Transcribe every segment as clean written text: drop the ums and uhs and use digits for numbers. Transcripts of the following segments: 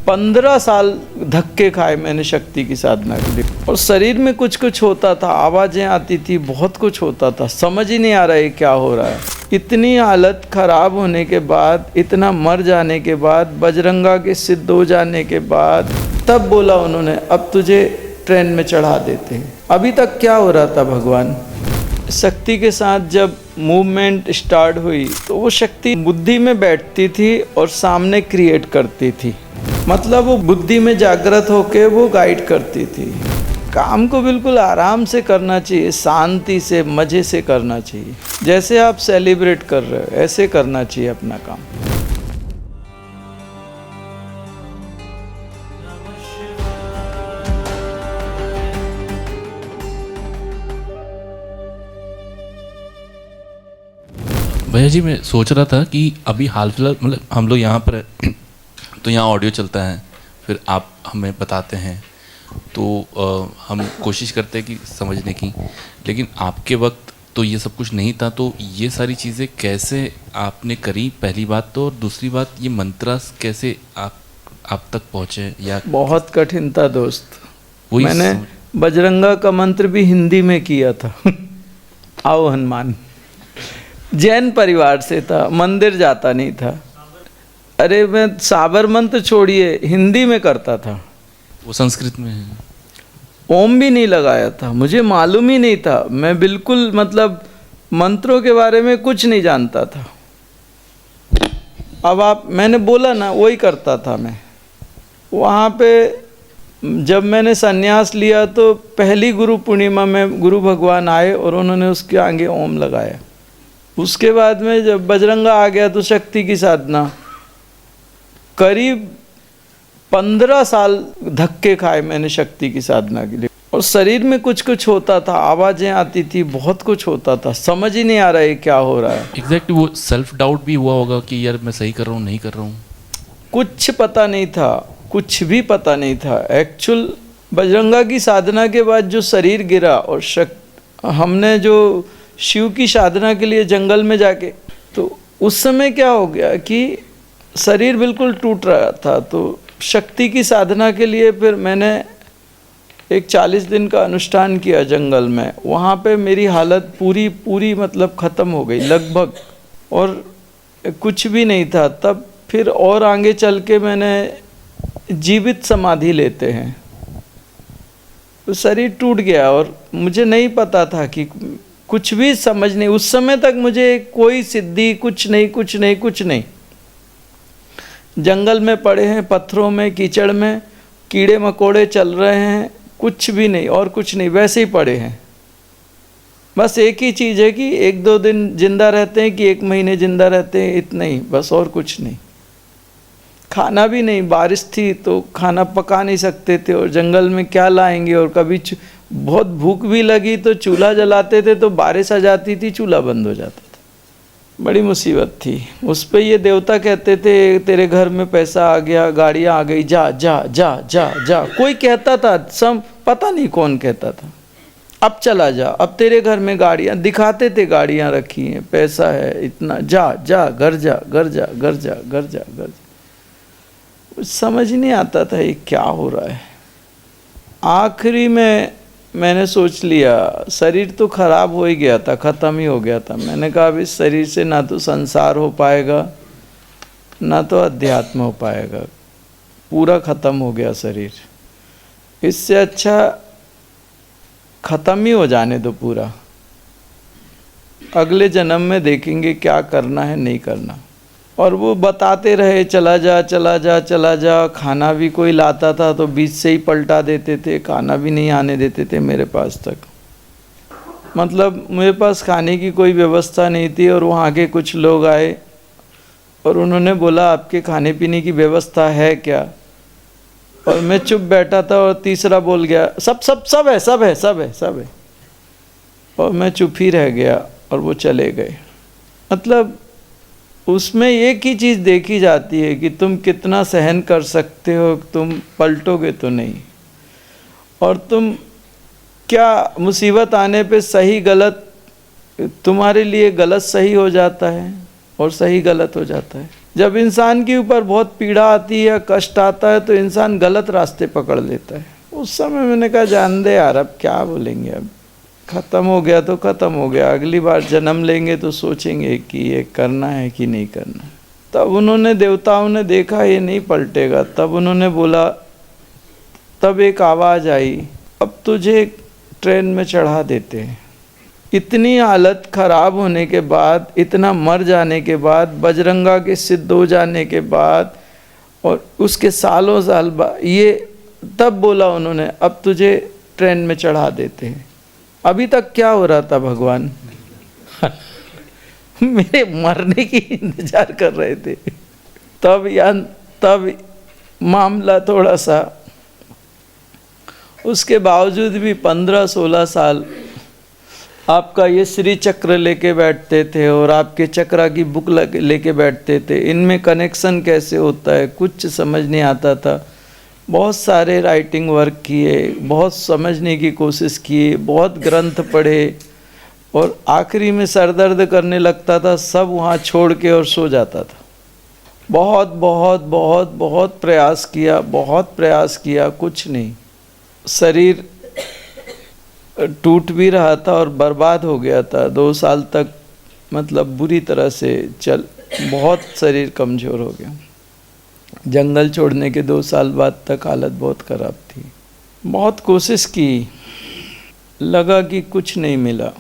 15 साल धक्के खाए मैंने शक्ति की साधना के लिए, और शरीर में कुछ कुछ होता था, आवाज़ें आती थी, बहुत कुछ होता था, समझ ही नहीं आ रहा है क्या हो रहा है। इतनी हालत ख़राब होने के बाद, इतना मर जाने के बाद, बजरंगा के सिद्ध हो जाने के बाद, तब बोला उन्होंने अब तुझे ट्रेन में चढ़ा देते हैं। अभी तक क्या हो रहा था भगवान? शक्ति के साथ जब मूवमेंट स्टार्ट हुई तो वो शक्ति बुद्धि में बैठती थी और सामने क्रिएट करती थी, मतलब वो बुद्धि में जागृत होके वो गाइड करती थी। काम को बिल्कुल आराम से करना चाहिए, शांति से, मज़े से करना चाहिए। जैसे आप सेलिब्रेट कर रहे हो ऐसे करना चाहिए अपना काम। भैया जी, मैं सोच रहा था कि अभी हाल फिलहाल मतलब हम लोग यहाँ पर तो यहाँ ऑडियो चलता है, फिर आप हमें बताते हैं तो हम कोशिश करते हैं कि समझने की, लेकिन आपके वक्त तो ये सब कुछ नहीं था। तो ये सारी चीज़ें कैसे आपने करी, पहली बात तो, और दूसरी बात ये मंत्र कैसे आप तक पहुँचे? या बहुत कठिन था दोस्त। मैंने बजरंगा का मंत्र भी हिंदी में किया था। आओ हनुमान, जैन परिवार से था, मंदिर जाता नहीं था। अरे मैं साबर मंत्र छोड़िए, हिंदी में करता था। वो संस्कृत में है। ओम भी नहीं लगाया था, मुझे मालूम ही नहीं था। मैं बिल्कुल मतलब मंत्रों के बारे में कुछ नहीं जानता था। अब मैंने बोला ना, वही करता था मैं। वहाँ पे जब मैंने संन्यास लिया तो पहली गुरु पूर्णिमा में गुरु भगवान आए और उन्होंने उसके आगे ओम लगाया। उसके बाद में जब बजरंगा आ गया तो शक्ति की साधना, करीब 15 साल धक्के खाए मैंने शक्ति की साधना के लिए, और शरीर में कुछ कुछ होता था, आवाज़ें आती थी, बहुत कुछ होता था, समझ ही नहीं आ रहा है क्या हो रहा है। एग्जैक्टली वो सेल्फ डाउट भी हुआ होगा कि यार मैं सही कर रहा हूँ नहीं कर रहा हूँ। कुछ पता नहीं था, कुछ भी पता नहीं था। एक्चुअल बजरंगा की साधना के बाद जो शरीर गिरा और हमने जो शिव की साधना के लिए जंगल में जाके, तो उस समय क्या हो गया कि शरीर बिल्कुल टूट रहा था। तो शक्ति की साधना के लिए फिर मैंने एक 40 दिन का अनुष्ठान किया जंगल में। वहाँ पे मेरी हालत पूरी मतलब ख़त्म हो गई लगभग, और कुछ भी नहीं था। तब फिर और आगे चल के मैंने जीवित समाधि लेते हैं, तो शरीर टूट गया और मुझे नहीं पता था कि कुछ भी समझ नहीं। उस समय तक मुझे कोई सिद्धि, कुछ नहीं। जंगल में पड़े हैं, पत्थरों में, कीचड़ में, कीड़े मकोड़े चल रहे हैं, कुछ भी नहीं और कुछ नहीं, वैसे ही पड़े हैं। बस एक ही चीज़ है कि 1-2 दिन जिंदा रहते हैं कि 1 महीने जिंदा रहते हैं, इतना ही, बस और कुछ नहीं। खाना भी नहीं, बारिश थी तो खाना पका नहीं सकते थे, और जंगल में क्या लाएंगे। और कभी बहुत भूख भी लगी तो चूल्हा जलाते थे, तो बारिश आ जाती थी, चूल्हा बंद हो जाता था। बड़ी मुसीबत थी। उस पे ये देवता कहते थे तेरे घर में पैसा आ गया, गाड़ियाँ आ गई, जा जा जा जा जा। कोई कहता था, सब पता नहीं कौन कहता था, अब चला जा, अब तेरे घर में गाड़ियाँ दिखाते थे, गाड़ियाँ रखी हैं, पैसा है इतना, जा जा, घर जा घर जा घर जा घर जा घर जा। समझ नहीं आता था ये क्या हो रहा है। आखिरी में मैंने सोच लिया, शरीर तो खराब हो ही गया था, ख़त्म ही हो गया था। मैंने कहा अब इस शरीर से ना तो संसार हो पाएगा, ना तो अध्यात्म हो पाएगा, पूरा ख़त्म हो गया शरीर। इससे अच्छा ख़त्म ही हो जाने दो पूरा, अगले जन्म में देखेंगे क्या करना है नहीं करना। और वो बताते रहे चला जा चला जा चला जा। खाना भी कोई लाता था तो बीच से ही पलटा देते थे, खाना भी नहीं आने देते थे मेरे पास तक। मतलब मेरे पास खाने की कोई व्यवस्था नहीं थी। और वहाँ के कुछ लोग आए और उन्होंने बोला आपके खाने पीने की व्यवस्था है क्या? और मैं चुप बैठा था और तीसरा बोल गया सब है। और मैं चुप ही रह गया और वो चले गए। मतलब उसमें एक ही चीज़ देखी जाती है कि तुम कितना सहन कर सकते हो, तुम पलटोगे तो नहीं। और तुम क्या मुसीबत आने पे सही गलत, तुम्हारे लिए गलत सही हो जाता है और सही गलत हो जाता है। जब इंसान के ऊपर बहुत पीड़ा आती है या कष्ट आता है तो इंसान गलत रास्ते पकड़ लेता है। उस समय मैंने कहा जान दे यार, अब क्या बोलेंगे, अब ख़त्म हो गया तो ख़त्म हो गया, अगली बार जन्म लेंगे तो सोचेंगे कि ये करना है कि नहीं करना। तब उन्होंने, देवताओं ने देखा ये नहीं पलटेगा, तब उन्होंने बोला, तब एक आवाज़ आई, अब तुझे ट्रेन में चढ़ा देते हैं। इतनी हालत ख़राब होने के बाद, इतना मर जाने के बाद, बजरंगा के सिद्ध हो जाने के बाद और उसके सालों साल बाद, ये तब बोला उन्होंने, अब तुझे ट्रेन में चढ़ा देते हैं। अभी तक क्या हो रहा था भगवान? मेरे मरने की इंतजार कर रहे थे। तब मामला थोड़ा सा, उसके बावजूद भी 15-16 साल आपका ये श्री चक्र लेके बैठते थे और आपके चक्रा की बुक लेके बैठते थे। इनमें कनेक्शन कैसे होता है कुछ समझ नहीं आता था। बहुत सारे राइटिंग वर्क किए, बहुत समझने की कोशिश की, बहुत ग्रंथ पढ़े और आखिरी में सर दर्द करने लगता था, सब वहाँ छोड़ के और सो जाता था। बहुत बहुत बहुत बहुत प्रयास किया, कुछ नहीं। शरीर टूट भी रहा था और बर्बाद हो गया था। 2 साल तक मतलब बुरी तरह से बहुत शरीर कमज़ोर हो गया। जंगल छोड़ने के 2 साल बाद तक हालत बहुत ख़राब थी। बहुत कोशिश की, लगा कि कुछ नहीं मिला।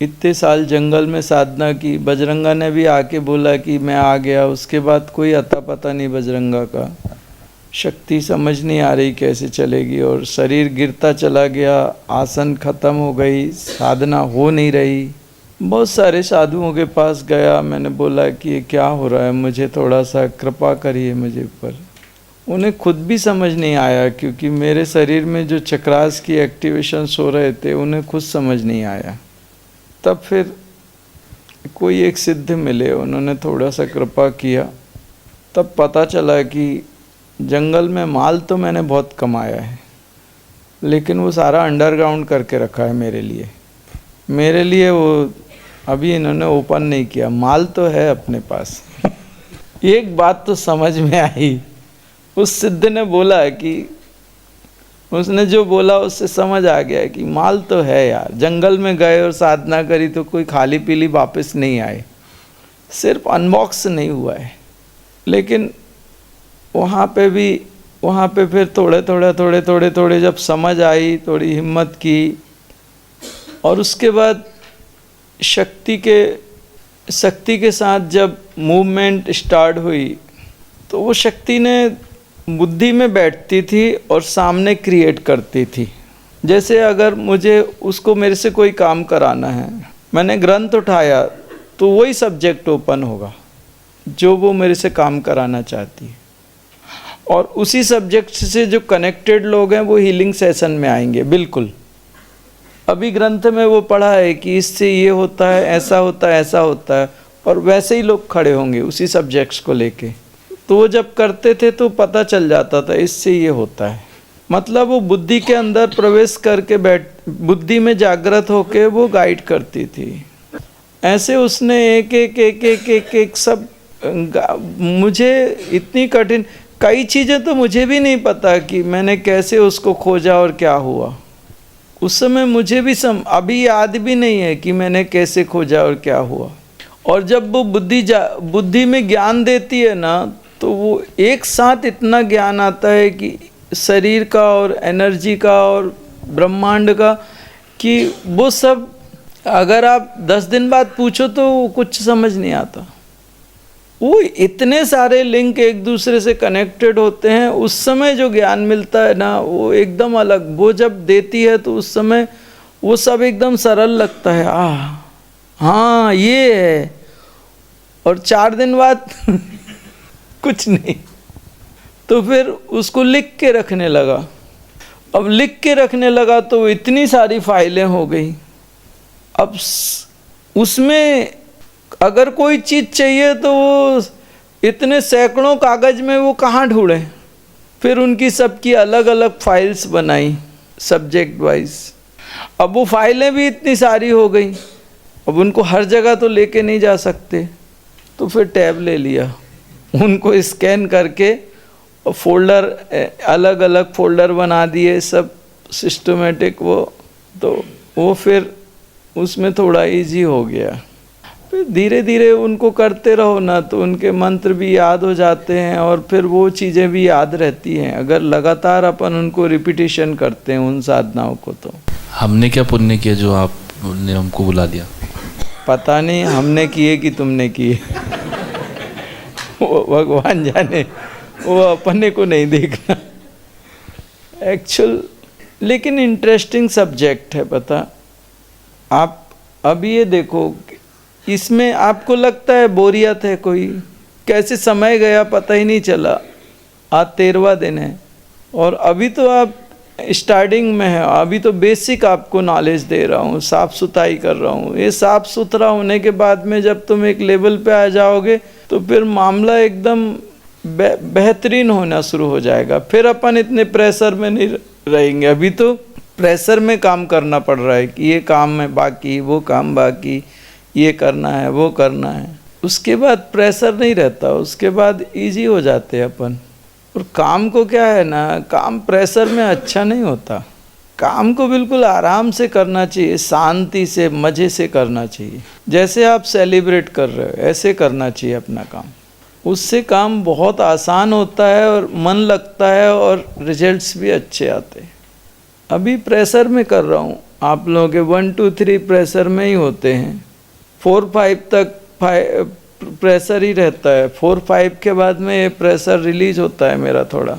इतने साल जंगल में साधना की, बजरंगा ने भी आके बोला कि मैं आ गया, उसके बाद कोई अता पता नहीं बजरंगा का। शक्ति समझ नहीं आ रही कैसे चलेगी और शरीर गिरता चला गया, आसन खत्म हो गई, साधना हो नहीं रही। बहुत सारे साधुओं के पास गया, मैंने बोला कि ये क्या हो रहा है, मुझे थोड़ा सा कृपा करिए मुझे ऊपर। उन्हें खुद भी समझ नहीं आया क्योंकि मेरे शरीर में जो चक्रास की एक्टिवेशंस हो रहे थे उन्हें खुद समझ नहीं आया। तब फिर कोई एक सिद्ध मिले, उन्होंने थोड़ा सा कृपा किया। तब पता चला कि जंगल में माल तो मैंने बहुत कमाया है, लेकिन वो सारा अंडरग्राउंड करके रखा है मेरे लिए वो अभी इन्होंने ओपन नहीं किया। माल तो है अपने पास। एक बात तो समझ में आई, उस सिद्ध ने बोला कि उसने जो बोला उससे समझ आ गया कि माल तो है यार। जंगल में गए और साधना करी तो कोई खाली पीली वापस नहीं आए, सिर्फ अनबॉक्स नहीं हुआ है। लेकिन वहाँ पे फिर थोड़े जब समझ आई, थोड़ी हिम्मत की और उसके बाद शक्ति के साथ जब मूवमेंट स्टार्ट हुई तो वो शक्ति ने बुद्धि में बैठती थी और सामने क्रिएट करती थी। जैसे अगर मुझे उसको मेरे से कोई काम कराना है, मैंने ग्रंथ उठाया तो वही सब्जेक्ट ओपन होगा जो वो मेरे से काम कराना चाहती है और उसी सब्जेक्ट से जो कनेक्टेड लोग हैं वो हीलिंग सेशन में आएंगे। बिल्कुल अभी ग्रंथ में वो पढ़ा है कि इससे ये होता है, ऐसा होता है और वैसे ही लोग खड़े होंगे उसी सब्जेक्ट्स को लेके। तो वो जब करते थे तो पता चल जाता था इससे ये होता है। मतलब वो बुद्धि के अंदर प्रवेश करके बुद्धि में जागृत होके वो गाइड करती थी। ऐसे उसने एक सब मुझे इतनी कठिन कई चीज़ें तो मुझे भी नहीं पता कि मैंने कैसे उसको खोजा और क्या हुआ। उस समय मुझे भी अभी याद भी नहीं है कि मैंने कैसे खोजा और क्या हुआ। और जब वो बुद्धि में ज्ञान देती है ना तो वो एक साथ इतना ज्ञान आता है कि शरीर का और एनर्जी का और ब्रह्मांड का कि वो सब अगर आप 10 दिन बाद पूछो तो कुछ समझ नहीं आता। वो इतने सारे लिंक एक दूसरे से कनेक्टेड होते हैं। उस समय जो ज्ञान मिलता है ना वो एकदम अलग। वो जब देती है तो उस समय वो सब एकदम सरल लगता है। हाँ ये है। और 4 दिन बाद कुछ नहीं। तो फिर उसको लिख के रखने लगा। अब लिख के रखने लगा तो इतनी सारी फाइलें हो गई। अब उसमें अगर कोई चीज़ चाहिए तो वो इतने सैकड़ों कागज़ में वो कहाँ ढूंढे। फिर उनकी सबकी अलग अलग फाइल्स बनाई सब्जेक्ट वाइज। अब वो फाइलें भी इतनी सारी हो गई, अब उनको हर जगह तो लेके नहीं जा सकते। तो फिर टैब ले लिया उनको स्कैन करके फोल्डर, अलग अलग फोल्डर बना दिए, सब सिस्टमेटिक वो, तो वो फिर उसमें थोड़ा इजी हो गया। फिर धीरे धीरे उनको करते रहो ना तो उनके मंत्र भी याद हो जाते हैं और फिर वो चीज़ें भी याद रहती हैं अगर लगातार अपन उनको रिपीटिशन करते हैं उन साधनाओं को। तो हमने क्या पुण्य किया जो आपने हमको बुला लिया? पता नहीं हमने किए कि तुमने किए वो भगवान जाने, वो अपने को नहीं देखना एक्चुअल। लेकिन इंटरेस्टिंग सब्जेक्ट है, पता आप अभी ये देखो, इसमें आपको लगता है बोरियत है कोई, कैसे समय गया पता ही नहीं चला। आज 13वां दिन है और अभी तो आप स्टार्टिंग में है, अभी तो बेसिक आपको नॉलेज दे रहा हूँ, साफ़ सुथराई कर रहा हूँ। ये साफ़ सुथरा होने के बाद में जब तुम एक लेवल पे आ जाओगे तो फिर मामला एकदम बेहतरीन होना शुरू हो जाएगा। फिर अपन इतने प्रेशर में नहीं रहेंगे। अभी तो प्रेशर में काम करना पड़ रहा है कि ये काम है बाकी, वो काम बाकी, ये करना है, वो करना है। उसके बाद प्रेशर नहीं रहता, उसके बाद इजी हो जाते हैं अपन। और काम को क्या है ना, काम प्रेशर में अच्छा नहीं होता। काम को बिल्कुल आराम से करना चाहिए, शांति से, मज़े से करना चाहिए। जैसे आप सेलिब्रेट कर रहे हो ऐसे करना चाहिए अपना काम। उससे काम बहुत आसान होता है और मन लगता है और रिजल्ट्स भी अच्छे आते हैं। अभी प्रेशर में कर रहा हूँ, आप लोगों के 1 2 3 प्रेशर में ही होते हैं। 4 5 तक प्रेशर ही रहता है। 4 5 के बाद में ये प्रेशर रिलीज होता है मेरा थोड़ा,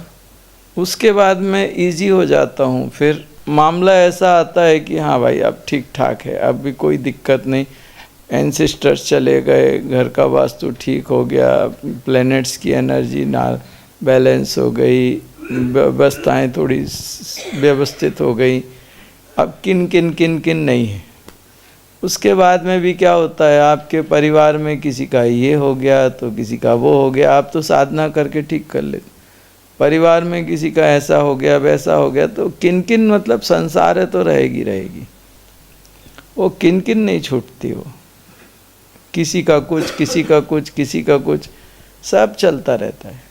उसके बाद मैं इजी हो जाता हूँ। फिर मामला ऐसा आता है कि हाँ भाई अब ठीक ठाक है, अब भी कोई दिक्कत नहीं, एंसेस्टर्स चले गए, घर का वास्तु ठीक हो गया, प्लैनेट्स की एनर्जी ना बैलेंस हो गई, व्यवस्थाएँ थोड़ी व्यवस्थित हो गई, अब किन किन नहीं है। उसके बाद में भी क्या होता है, आपके परिवार में किसी का ये हो गया तो किसी का वो हो गया, आप तो साधना करके ठीक कर लेते। परिवार में किसी का ऐसा हो गया वैसा हो गया, तो किन मतलब संसार है तो रहेगी, वो किन नहीं छूटती। वो किसी का कुछ, किसी का कुछ, किसी का कुछ, सब चलता रहता है।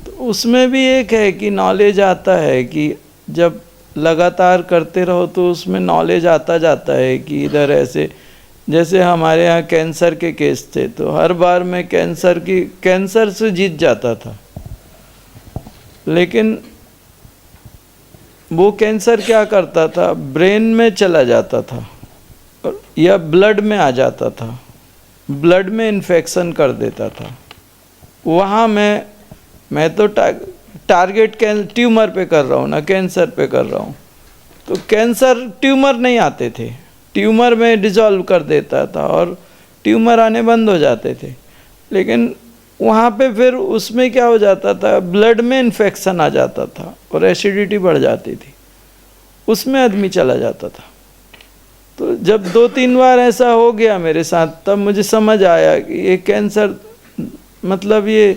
तो उसमें भी एक है कि नॉलेज आता है कि जब लगातार करते रहो तो उसमें नॉलेज आता जाता है कि इधर ऐसे। जैसे हमारे यहाँ कैंसर के केस थे तो हर बार मैं कैंसर से जीत जाता था, लेकिन वो कैंसर क्या करता था, ब्रेन में चला जाता था या ब्लड में आ जाता था, ब्लड में इन्फेक्शन कर देता था। वहाँ मैं तो टारगेट ट्यूमर पे कर रहा हूँ ना, कैंसर पे कर रहा हूँ, तो कैंसर ट्यूमर नहीं आते थे, ट्यूमर में डिसॉल्व कर देता था और ट्यूमर आने बंद हो जाते थे। लेकिन वहाँ पे फिर उसमें क्या हो जाता था, ब्लड में इन्फेक्शन आ जाता था और एसिडिटी बढ़ जाती थी, उसमें आदमी चला जाता था। तो जब 2-3 बार ऐसा हो गया मेरे साथ, तब मुझे समझ आया कि ये कैंसर मतलब ये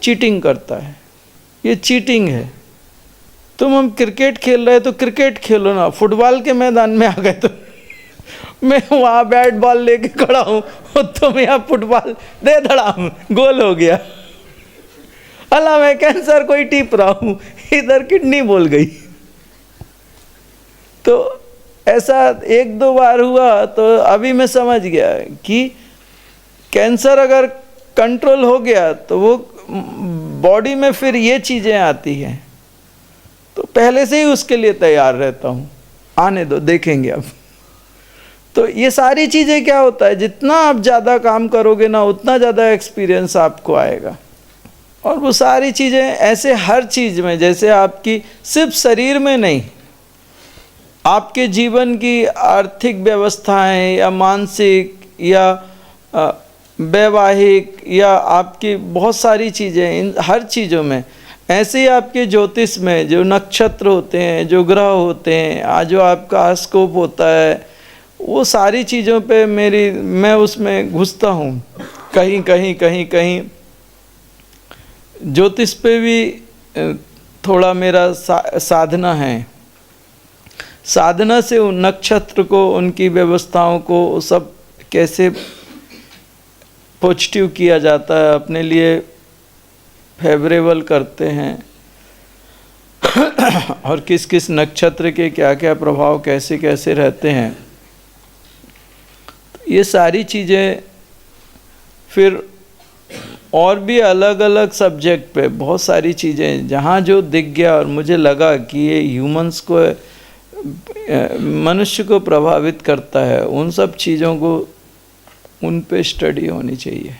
चीटिंग करता है, ये चीटिंग है। तुम हम क्रिकेट खेल रहे तो क्रिकेट खेलो ना, फुटबॉल के मैदान में आ गए तो मैं वहाँ बैट बॉल लेके खड़ा हूँ और तुम यहाँ फुटबॉल दे धड़ाम, गोल हो गया। अल्लाह मैं कैंसर को ही टीप रहा हूँ, इधर किडनी बोल गई। तो ऐसा 1-2 बार हुआ तो अभी मैं समझ गया कि कैंसर अगर कंट्रोल हो गया तो वो बॉडी में फिर ये चीज़ें आती हैं, तो पहले से ही उसके लिए तैयार रहता हूँ, आने दो देखेंगे अब। तो ये सारी चीज़ें क्या होता है, जितना आप ज़्यादा काम करोगे ना उतना ज़्यादा एक्सपीरियंस आपको आएगा। और वो सारी चीज़ें ऐसे हर चीज़ में, जैसे आपकी सिर्फ शरीर में नहीं, आपके जीवन की आर्थिक व्यवस्थाएं या मानसिक या वैवाहिक या आपकी बहुत सारी चीज़ें, इन हर चीज़ों में ऐसे ही आपके ज्योतिष में जो नक्षत्र होते हैं, जो ग्रह होते हैं, आज जो आपका हॉरोस्कोप होता है, वो सारी चीज़ों पे मैं उसमें घुसता हूँ। कहीं ज्योतिष पे भी थोड़ा मेरा साधना है। साधना से उन नक्षत्र को, उनकी व्यवस्थाओं को सब कैसे पॉजिटिव किया जाता है, अपने लिए फेवरेबल करते हैं और किस किस नक्षत्र के क्या क्या प्रभाव कैसे कैसे रहते हैं, ये सारी चीज़ें फिर और भी अलग अलग सब्जेक्ट पे बहुत सारी चीज़ें जहाँ जो दिख गया और मुझे लगा कि ये ह्यूमंस को, मनुष्य को प्रभावित करता है, उन सब चीज़ों को उन पे स्टडी होनी चाहिए।